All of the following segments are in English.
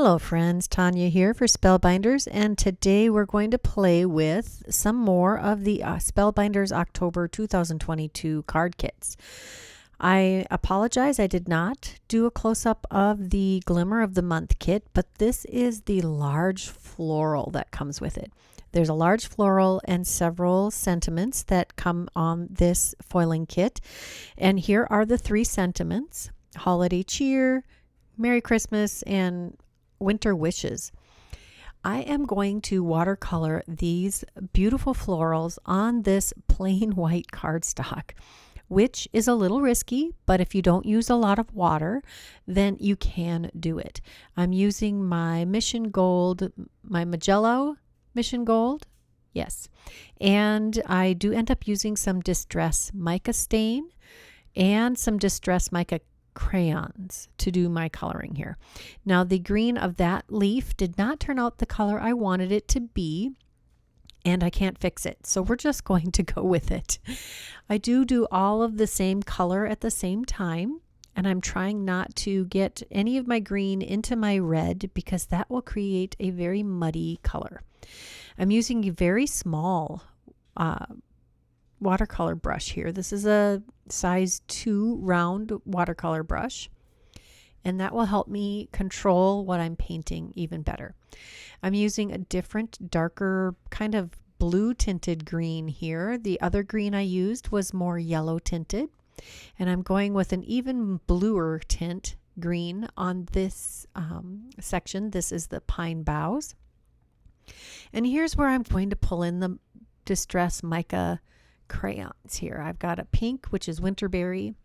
Hello friends, Tanya here for Spellbinders, and today we're going to play with some more of the Spellbinders October 2022 card kits. I apologize, I did not do a close-up of the Glimmer of the Month kit, but this is the large floral that comes with it. There's a large floral and several sentiments that come on this foiling kit, and here are the three sentiments: Holiday Cheer, Merry Christmas, and Winter Wishes. I am going to watercolor these beautiful florals on this plain white cardstock, which is a little risky, but if you don't use a lot of water, then you can do it. I'm using my Mission Gold, my Magello Mission Gold. Yes. And I do end up using some Distress Mica Stain and some Distress Mica crayons to do my coloring here. Now the green of that leaf did not turn out the color I wanted it to be, and I can't fix it, so we're just going to go with it. I do all of the same color at the same time, and I'm trying not to get any of my green into my red because that will create a very muddy color. I'm using a very small watercolor brush here. This is a size 2 round watercolor brush, and that will help me control what I'm painting even better. I'm using a different, darker, kind of blue tinted green here. The other green I used was more yellow tinted, and I'm going with an even bluer tint green on this section. This is the pine boughs, and here's where I'm going to pull in the Distress Mica crayons here. I've got a pink, which is Winterberry,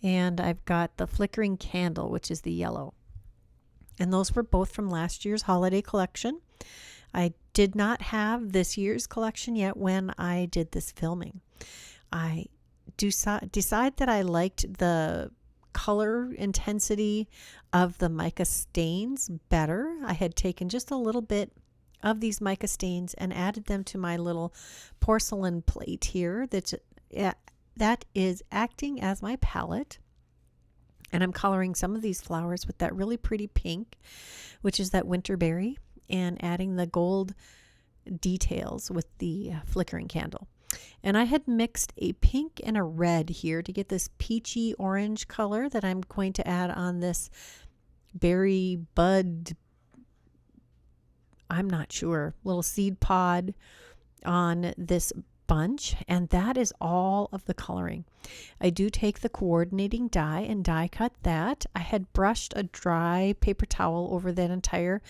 and I've got the Flickering Candle, which is the yellow. And those were both from last year's holiday collection. I did not have this year's collection yet when I did this filming. I decide that I liked the color intensity of the mica stains better. I had taken just a little bit of these mica stains and added them to my little porcelain plate here that is acting as my palette, and I'm coloring some of these flowers with that really pretty pink, which is that Winterberry, and adding the gold details with the Flickering Candle. And I had mixed a pink and a red here to get this peachy orange color that I'm going to add on this berry bud, I'm not sure, little seed pod on this bunch, and that is all of the coloring. I do take the coordinating die and die cut that. I had brushed a dry paper towel over that entire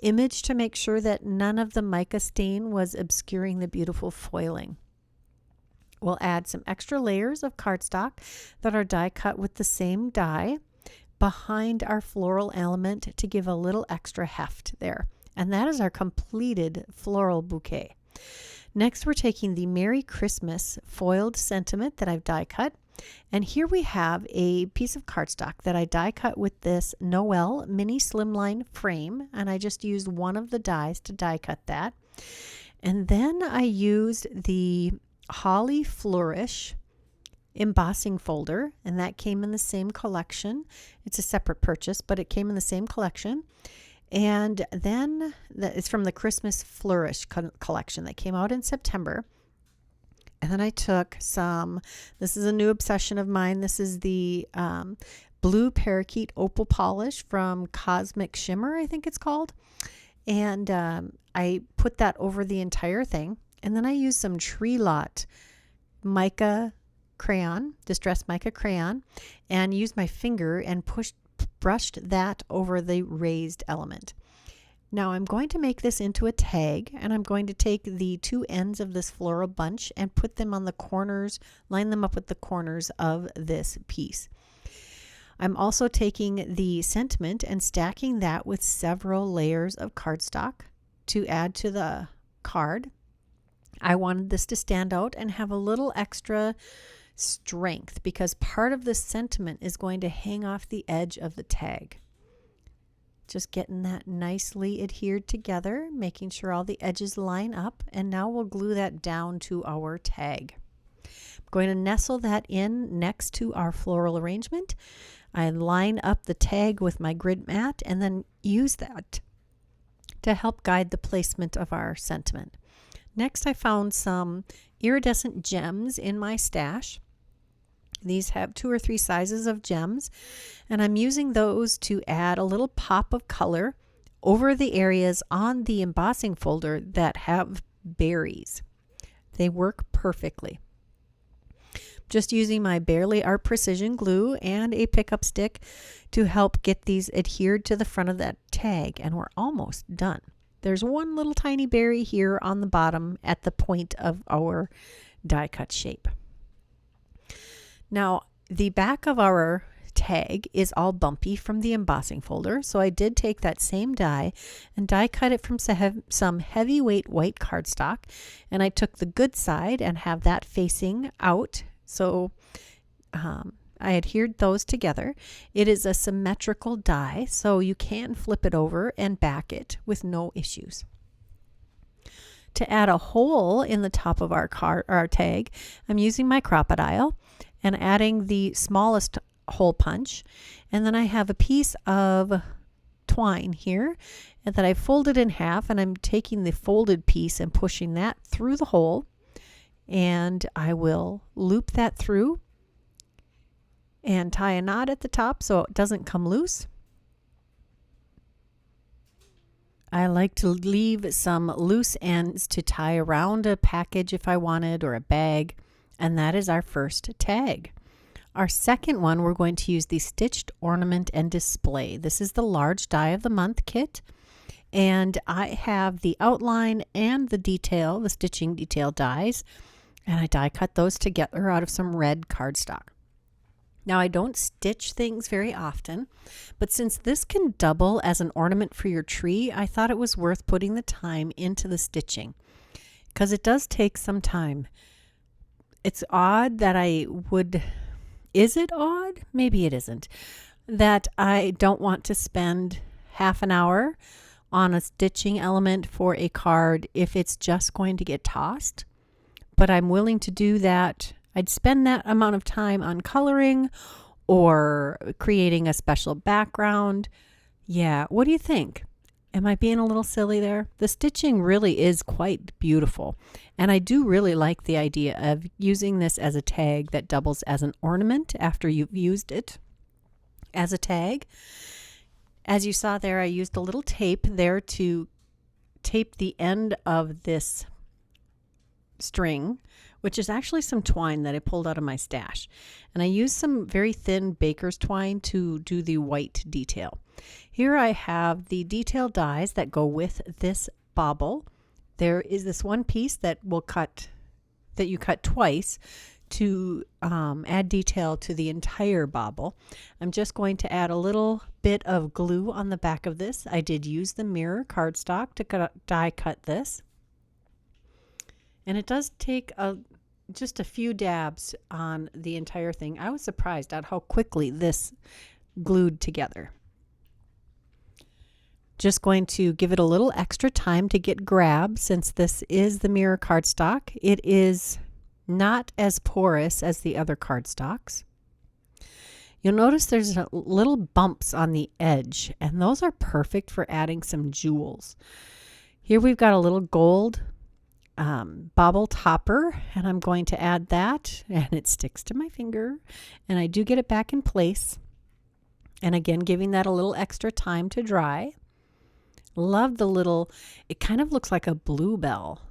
image to make sure that none of the mica stain was obscuring the beautiful foiling. We'll add some extra layers of cardstock that are die cut with the same die behind our floral element to give a little extra heft there. And that is our completed floral bouquet. Next, we're taking the Merry Christmas foiled sentiment that I've die cut. And here we have a piece of cardstock that I die cut with this Noel mini slimline frame. And I just used one of the dies to die cut that. And then I used the Holly Flourish embossing folder, and that came in the same collection. It's a separate purchase, but it came in the same collection. And then it's from the Christmas Flourish collection that came out in September. And then I took some, this is a new obsession of mine. This is the blue Parakeet Opal polish from Cosmic Shimmer, I think it's called. And I put that over the entire thing. And then I used some Tree Lot mica crayon, Distress Mica crayon, and used my finger and brushed that over the raised element. Now I'm going to make this into a tag, and I'm going to take the two ends of this floral bunch and put them on the corners, line them up with the corners of this piece. I'm also taking the sentiment and stacking that with several layers of cardstock to add to the card. I wanted this to stand out and have a little extra strength because part of the sentiment is going to hang off the edge of the tag. Just getting that nicely adhered together, making sure all the edges line up, and now we'll glue that down to our tag. I'm going to nestle that in next to our floral arrangement. I line up the tag with my grid mat and then use that to help guide the placement of our sentiment. Next, I found some iridescent gems in my stash. These have 2 or 3 sizes of gems, and I'm using those to add a little pop of color over the areas on the embossing folder that have berries. They work perfectly. Just using my Barely Art Precision glue and a pickup stick to help get these adhered to the front of that tag, and we're almost done. There's one little tiny berry here on the bottom at the point of our die cut shape. Now, the back of our tag is all bumpy from the embossing folder, so I did take that same die and die cut it from some heavyweight white cardstock, and I took the good side and have that facing out. So I adhered those together. It is a symmetrical die, so you can flip it over and back it with no issues. To add a hole in the top of our tag, I'm using my crocodile and adding the smallest hole punch. And then I have a piece of twine here and that I folded in half, and I'm taking the folded piece and pushing that through the hole. And I will loop that through and tie a knot at the top so it doesn't come loose. I like to leave some loose ends to tie around a package if I wanted, or a bag, and that is our first tag. Our second one, we're going to use the Stitched Ornament and Display. This is the large die of the month kit, and I have the outline and the detail, the stitching detail dies, and I die cut those together out of some red cardstock. Now, I don't stitch things very often, but since this can double as an ornament for your tree, I thought it was worth putting the time into the stitching, because it does take some time. It's odd that is it odd? Maybe it isn't. That I don't want to spend half an hour on a stitching element for a card if it's just going to get tossed. But I'm willing to do that. I'd spend that amount of time on coloring or creating a special background. Yeah, what do you think? Am I being a little silly there? The stitching really is quite beautiful. And I do really like the idea of using this as a tag that doubles as an ornament after you've used it as a tag. As you saw there, I used a little tape there to tape the end of this string, which is actually some twine that I pulled out of my stash. And I used some very thin baker's twine to do the white detail. Here I have the detail dies that go with this bauble. There is this one piece that you cut twice to add detail to the entire bauble. I'm just going to add a little bit of glue on the back of this. I did use the mirror cardstock to die cut this. And it does take just a few dabs on the entire thing. I was surprised at how quickly this glued together. Just going to give it a little extra time to get grabbed since this is the mirror cardstock. It is not as porous as the other cardstocks. You'll notice there's little bumps on the edge, and those are perfect for adding some jewels. Here we've got a little gold bauble topper, and I'm going to add that, and it sticks to my finger, and I do get it back in place. And again, giving that a little extra time to dry. Love the little, it kind of looks like a bluebell,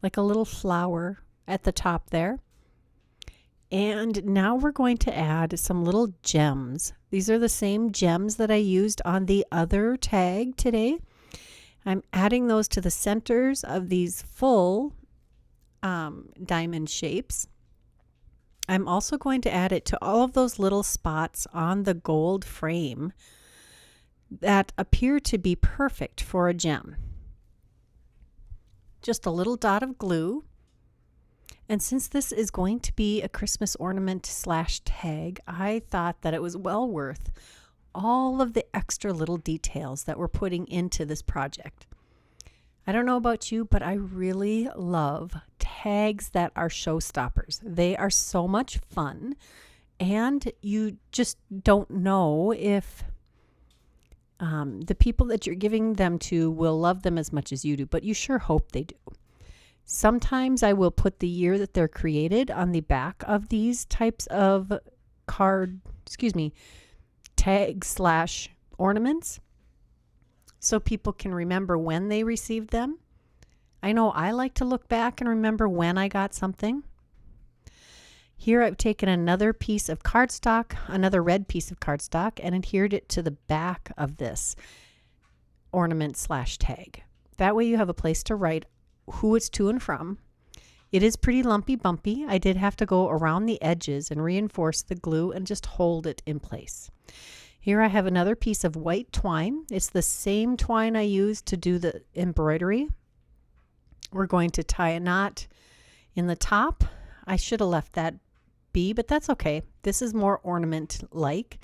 like a little flower at the top there. And now we're going to add some little gems. These are the same gems that I used on the other tag today. I'm adding those to the centers of these full diamond shapes. I'm also going to add it to all of those little spots on the gold frame that appear to be perfect for a gem. Just a little dot of glue. And since this is going to be a Christmas ornament / tag, I thought that it was well worth all of the extra little details that we're putting into this project. I don't know about you, but I really love tags that are showstoppers. They are so much fun, and you just don't know if the people that you're giving them to will love them as much as you do, but you sure hope they do. Sometimes I will put the year that they're created on the back of these types of tags / ornaments, so people can remember when they received them. I know I like to look back and remember when I got something. Here I've taken another piece of cardstock, another red piece of cardstock, and adhered it to the back of this ornament / tag. That way you have a place to write who it's to and from. It is pretty lumpy bumpy. I did have to go around the edges and reinforce the glue and just hold it in place. Here I have another piece of white twine. It's the same twine I used to do the embroidery. We're going to tie a knot in the top. I should have left that be, but that's okay. This is more ornament-like.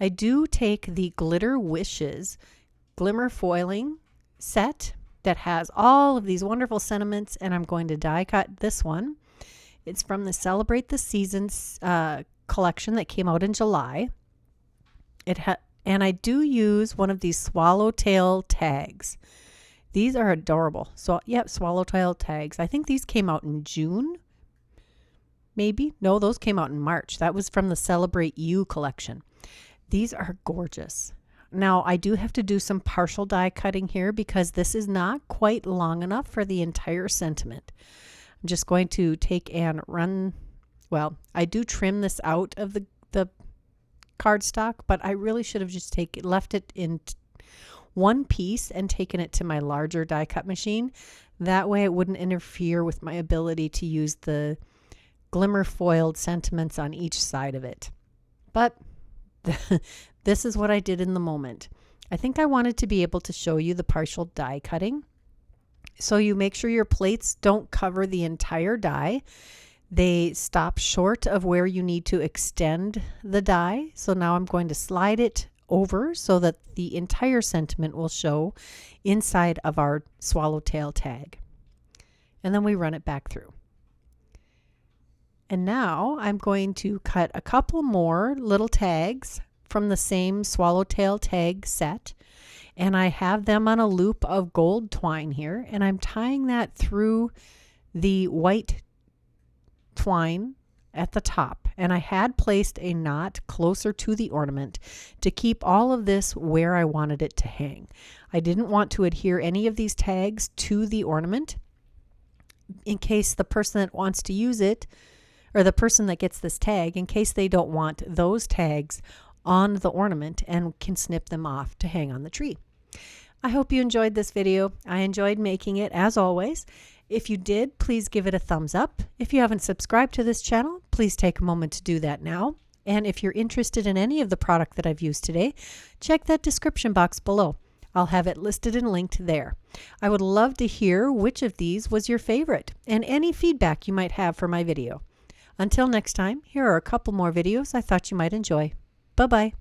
I do take the Glitter Wishes Glimmer foiling set that has all of these wonderful sentiments, and I'm going to die cut this one. It's from the Celebrate the Seasons collection that came out in July. And I do use one of these Swallowtail tags. These are adorable. So, yep, Swallowtail tags. I think these came out in June. Maybe. No, those came out in March. That was from the Celebrate You collection. These are gorgeous. Now, I do have to do some partial die cutting here because this is not quite long enough for the entire sentiment. I'm just going to take and I do trim this out of the cardstock, but I really should have just left it in one piece and taken it to my larger die cut machine. That way it wouldn't interfere with my ability to use the glimmer foiled sentiments on each side of it. But this is what I did in the moment. I think I wanted to be able to show you the partial die cutting. So you make sure your plates don't cover the entire die. They stop short of where you need to extend the die. So now I'm going to slide it over so that the entire sentiment will show inside of our Swallowtail tag. And then we run it back through. And now I'm going to cut a couple more little tags from the same Swallowtail tag set. And I have them on a loop of gold twine here. And I'm tying that through the white twine at the top. And I had placed a knot closer to the ornament to keep all of this where I wanted it to hang. I didn't want to adhere any of these tags to the ornament in case the person that wants to use it, or the person that gets this tag, in case they don't want those tags on the ornament and can snip them off to hang on the tree. I hope you enjoyed this video. I enjoyed making it as always. If you did, please give it a thumbs up. If you haven't subscribed to this channel, please take a moment to do that now. And if you're interested in any of the product that I've used today, check that description box below. I'll have it listed and linked there. I would love to hear which of these was your favorite and any feedback you might have for my video. Until next time, here are a couple more videos I thought you might enjoy. Bye-bye.